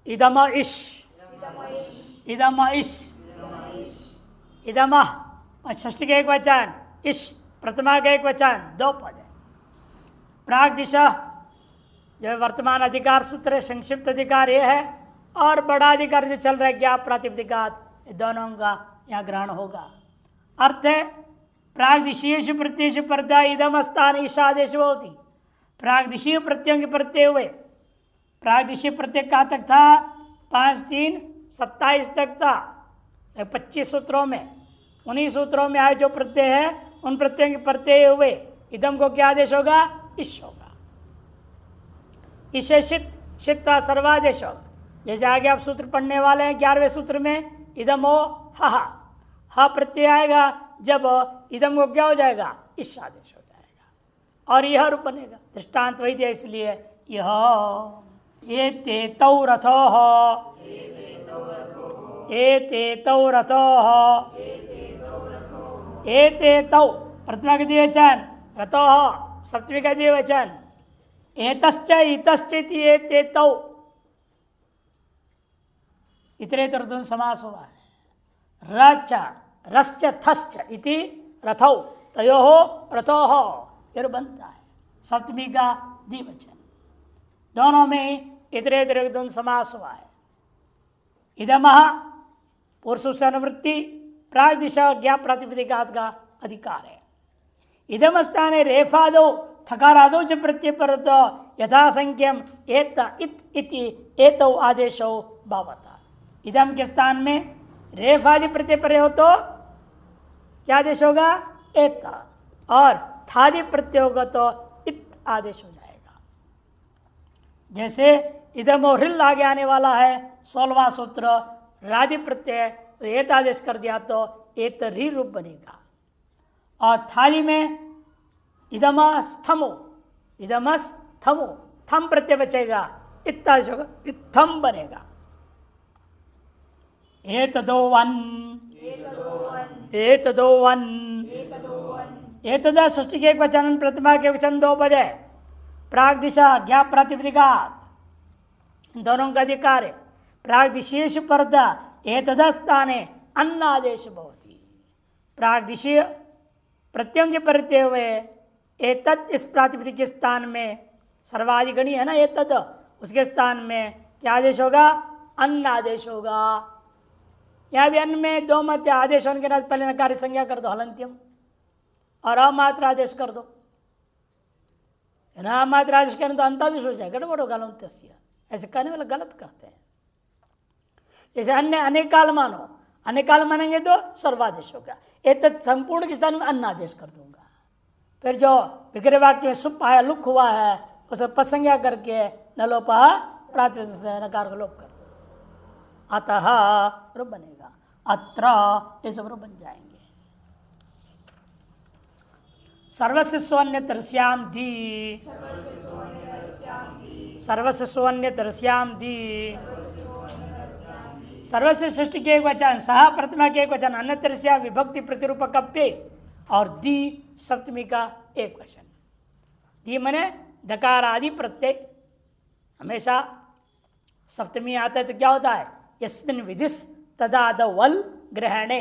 इदम इश, इदम इश, इदम षष्ठी का एक वचन, इश प्रथमा का एक वचन, दो पद है। प्राग दिशा जो वर्तमान अधिकार सूत्र है, संक्षिप्त अधिकार ये है, और बड़ा अधिकार जो चल रहा है ज्ञाप प्रातिपदिकात, दोनों का यहाँ ग्रहण होगा। अर्थ है प्रागदिशीयेषु प्रत्ययेषु परतः इदम स्थान ईशादेश होती। प्रागदिशीय प्रत्ययों के प्रत्यय हुए, प्रागदिशीय प्रत्यय कहाँ तक था? 5, 3, 27 तक था। 25 सूत्रों में, उन्हीं सूत्रों में आए जो प्रत्यय है उन प्रत्ययों के प्रत्यय हुए, इदम को क्या आदेश होगा? इश होगा। इसे शित, शित का सर्वादेश होगा। जैसे आगे आप सूत्र पढ़ने वाले हैं 11वें सूत्र में, इदम हो हा प्रत्यय आएगा जब इदम को क्या हो जाएगा? इस आदेश हो जाएगा और यह रूप बनेगा। दृष्टांत वही दिया, इसलिए यह एते तौ रथो, एते तौ रथो, एते तौ प्रथमा का द्विवचन, रथो सप्तमी का द्विवचन, एतश्च इतश्चिति एते तौ, इतरेतर द्वंद्व समास हुआ है। रच रश्च थश्च इति रथौ तयोः रथोः, ये बनता है सप्तमी का द्विवचन। दोनों में इतरेतर द्वंद्व समास हुआ है। इदमः पुरुष से अनुवृत्ति, प्राग दिशा ज्ञाप प्रातिपदिकात का अधिकार है। इदम स्थाने रेफादो थकारादो च प्रत्यय परतो यथा संख्यम एत इत इति एतौ आदेशो भवता। इदम के स्थान में रेफ आदि प्रत्यय पर हो तो क्या आदेश होगा? एत, और थादि प्रत्यय होगा तो इत आदेश हो जाएगा। जैसे इदम और हिल आगे आने वाला है 16वां सूत्र, राधि प्रत्यय तो एत आदेश कर दिया तो एत री रूप बनेगा। और थादि में इदमस्थमो, इदमस्थमो, थम प्रत्यय बचेगा, इत आदेश होगा, इत्थम बनेगा। एतदोवन, एतदोवन, एतदा षष्ठी के एक वचन, प्रतिमा के वचन, दो पद है। प्राग दिशा ज्ञाप प्रातिपदिकात, दोनों का अधिकार है। प्राग दिशेषु परदा एतदा स्थाने अन्नादेश भवति। प्राग दिशीय प्रत्ययों के प्रत्यय हुए एतद, इस प्रातिपदिक के स्थान में सर्वाधिगणी है ना एतद, उसके स्थान में क्या आदेश होगा? अन्न आदेश होगा। यहाँ भी अन्न में दो मत आदेश होने के बाद पहले नकार संज्ञा कर दो हलंत्यम, और अमात्र आदेश कर दो। अमात्र आदेश करने तो अंतादेश हो जाए, गड़बड़ होगा हलंत्य। ऐसे कहने वाला गलत कहते हैं। जैसे अन्य अनेकाल मानो, अनेकाल मानेंगे तो सर्वादेश होगा। एतत् संपूर्ण के स्थान में अन्न आदेश कर दूंगा। फिर जो विग्रह वाक्य में सुप आया, लुक हुआ है, उसे पसंज्ञा करके नलोपह प्रातिपदिक से नकार को लोप कर दो, अतः रूप बनेगा। अत्र ये सब रूप बन जाएंगे। सर्वस्य स्वन्यतरस्याम धी, सर्वस्य स्वन्यतरस्याम धी, सर्वस्य सृष्टि के एक वचन, सह प्रतिमा के एक वचन, अन्यतरस्या विभक्ति प्रतिरूपकप्य, और दी सप्तमी का एक वचन। दी मने दकार आदि प्रत्यय, हमेशा सप्तमी आता है तो क्या होता है? यस्मिन् विधिस तदादवल ग्रहणे,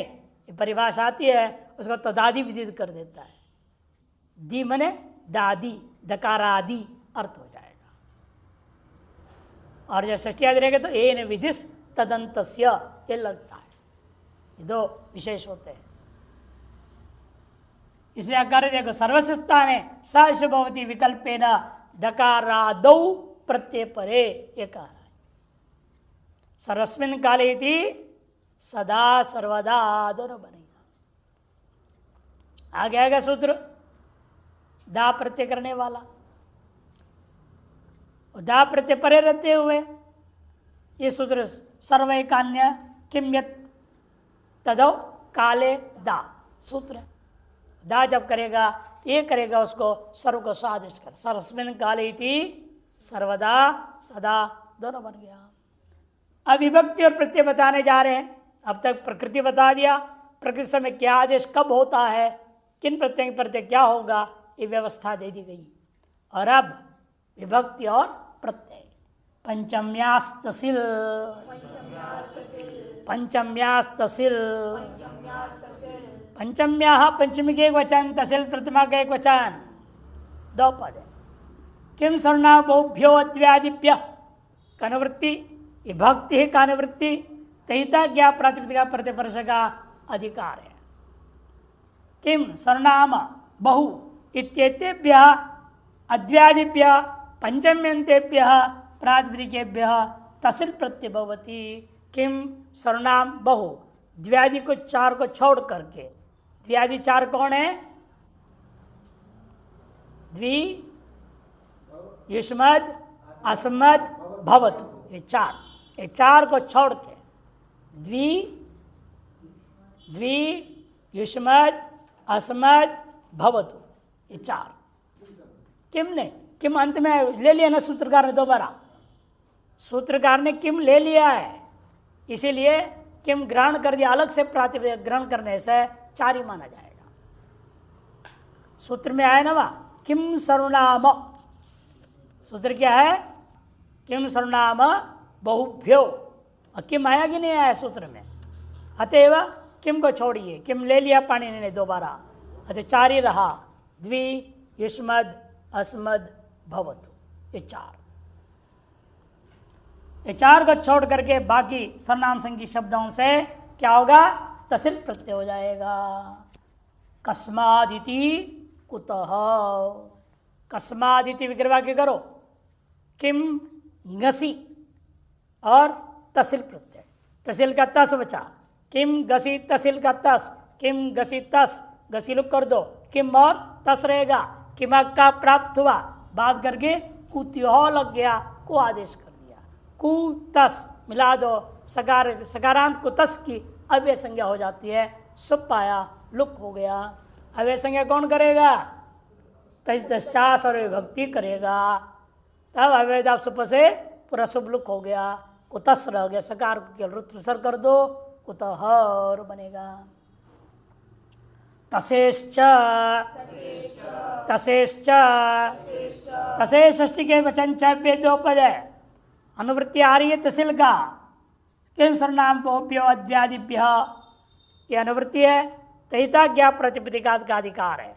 परिभाषा आती है, उसको तदादि विदित कर देता है। दी मने दादी, दकारादि अर्थ हो जाएगा। और जब षष्ठी आदि रहेगा तो एन विधिस तदंतस्य, ये लगता है। ये दो विशेष होते हैं। इसलिए आकार देखो, सर्वस्व स्थाने सश भवति विकल्पेन दकारादौ प्रत्यय परे, ये कहा है। सर्वस्मिन् काले इति सदा सर्वदा दोनों बनेगा। आगे आएगा सूत्र दा प्रत्यय करने वाला, दा प्रत्यय परे रहते हुए ये सूत्र सर्वैकान्य किम यत् तदौ काले दा सूत्र। दा जब करेगा ये करेगा उसको सर्व को सादेश कर, सर्वस्मिन् काले इति सर्वदा सदा दोनों बन गया। अब विभक्ति और प्रत्यय बताने जा रहे हैं। अब तक प्रकृति बता दिया, प्रकृति समय क्या आदेश कब होता है, किन प्रत्यय प्रत्यय क्या होगा, ये व्यवस्था दे दी गई। और अब विभक्ति और प्रत्यय। पंचम्यास्तसिल पंचम्यास्तसिल पंचम्या पंचमी के एक वचन, तसिल प्रतिमा का एक वचन, दो पद है। किम सर्वनाम बहुभ्यो अद्व्यादिभ्य कनवृत्ति, विभक्ति है कानवृत्ति, तहिता ज्ञा प्रातिपदिका प्रतिपर्श का अधिकार है। किम सर्वनाम बहु इत्येतेभ्य अद्व्यादिभ्य पंचम्यंतेभ्य प्रातिपदिकेभ्य तसिल प्रत्यय भवति। किम सर्वनाम बहु, द्व्यादि को चार को छोड़ करके, द्व्यादि चार कौन है? द्वि, युष्मद, अस्मद, भवतु, ये चार को छोड़ के द्वि, युष्मद, अस्मद, भवतु, ये चार। किम ने, किम अंत में ले लिया ना सूत्रकार ने, दोबारा सूत्रकार ने किम ले लिया है, इसीलिए किम ग्रहण कर दिया, अलग से प्रातिपदिक ग्रहण करने से चार ही माना जाएगा। सूत्र में आया ना वहाँ किम सर्वनाम, सूत्र क्या है? किम सर्वनाम बहुभ्यो, और किम आया कि नहीं आया सूत्र में? अतएव किम को छोड़िए, किम ले लिया पाणिनि ने दोबारा, अतः चार ही रहा, द्वि, युष्मद, अस्मद, भवतु, ये चार। ये चार को छोड़ करके बाकी सर्वनाम संज्ञी शब्दों से क्या होगा? तसिल प्रत्यय हो जाएगा। कस्मादिति कुतः, कस्मादिति विग्रह वाक्य करो, किम गसी और तसिल प्रत्यय, तसिल का तस बचा, किम गसी तसिल का तस, किम गसी तस, गसी लुक कर दो, किम और तस रहेगा, किम का प्राप्त हुआ, बात करके कुत्यो लग गया, को आदेश कर दिया, कु तस मिला दो, सकारांत को तस की अव्यय संज्ञा हो जाती है, सुप पाया लुक हो गया। अव्यय संज्ञा कौन करेगा? तस्चास और विभक्ति करेगा, तब अव्ययदाप सुप से पूरा शुभ लुक हो गया, कुतस रह गया, सकार को रुत्र कर दो, कुतहर बनेगा। तसेश्च, तसेश्च, तसे षष्ठी के वचन छब्बे दो पद है, अनुवृत्ति आ रही है तसिल का। किम सर्वनाम बहुभ्यो अद्व्यादिभ्य, ये अनुवृत्ति है, तहिता ज्ञा प्रतिपदिका का अधिकार है।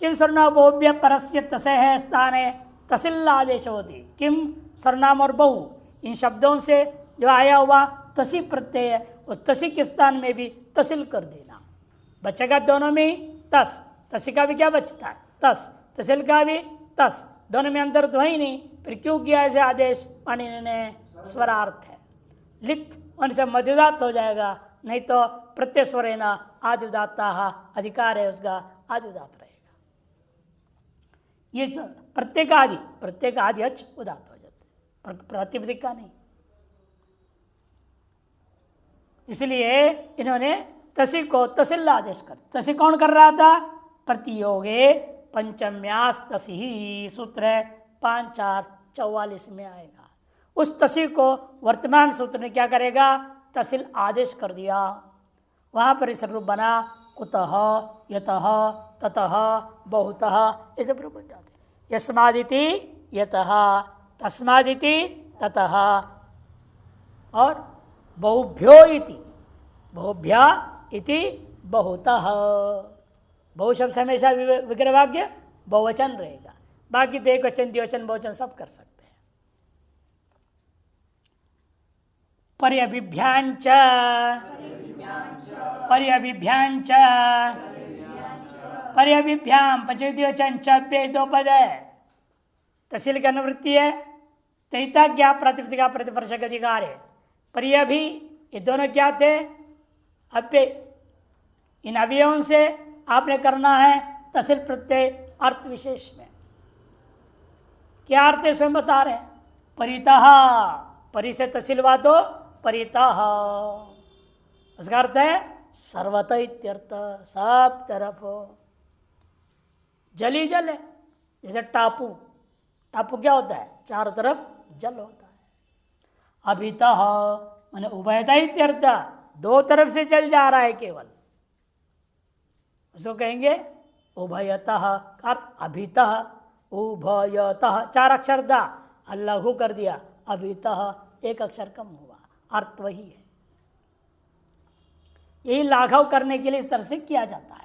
किम सर्वनाम बहुभ्य परस्य तसे है स्थाने तसिल आदेश होती। किम सर्वनाम और बहु इन शब्दों से जो आया हुआ तसी प्रत्यय है, उस तसी के स्थान में भी तसिल कर देना, बचेगा दोनों में ही तस, तसी का भी क्या बचता है? तस, तसिल का भी तस, दोनों में अंतर तो है ही नहीं, फिर क्यों किया ऐसे आदेश? पाणिनि ने स्वरार्थ है, लित उनसे मध्यदात हो जाएगा, नहीं तो प्रत्यय स्वर है ना, आदिदाता अधिकार है उसका, आदिदात रहेगा। ये प्रत्येक आदि अच उदात हो जाते, प्रातिपदिक का नहीं। इसलिए इन्होंने तसी को तसिल आदेश कर, तसी कौन कर रहा था? प्रतियोगे पंचम्यास तसी, सूत्र 5-4-44 में आएगा। उस तसी को वर्तमान सूत्र ने क्या करेगा? तसिल आदेश कर दिया, वहां पर इस रूप बना कुतः, यतः, ततः, बहुतः, ऐसे रूप बन जाते। यस्मादिति यतः, तस्मादिति ततः, और बहुभ्यो इति, बहुभ्या इति बहुतः। बहु शब्द से हमेशा विग्रह वाक्य बहुवचन रहेगा, बाकी तो एक वचन, द्विवचन, बहुवचन सब कर सकते हैं। पर्यभिभ्यांच, पर्यभिभ्यांच, पर्यभिभ्याम पचद्विवचन छब्बे दो पद है, तहसील की अनुवृत्ति है, तहिता ज्ञा प्रातिपदिका प्रतिपर्श का अधिकार है। पर्यभि ये दोनों क्या थे? अव्यय, इन अवयवों से आपने करना है तहसील प्रत्यय अर्थ विशेष में। क्या अर्थ है स्वयं बता रहे हैं? परितः, परि से तहसील हुआ तो परितः, उसका अर्थ है सर्वतः इत्यर्थ, सब तरफ। जल ही जल है, जैसे टापू, टापू क्या होता है? चारों तरफ जल होता है। अभितः माने उभयता इत्यर्थ, दो तरफ से जल जा रहा है केवल, उसको कहेंगे उभयतः का अर्थ अभितः, उभयतः, चार अक्षर था, लघु कर दिया, अभितः एक अक्षर कम हुआ, अर्थ वही है। यही लाघव करने के लिए इस तरह से किया जाता है।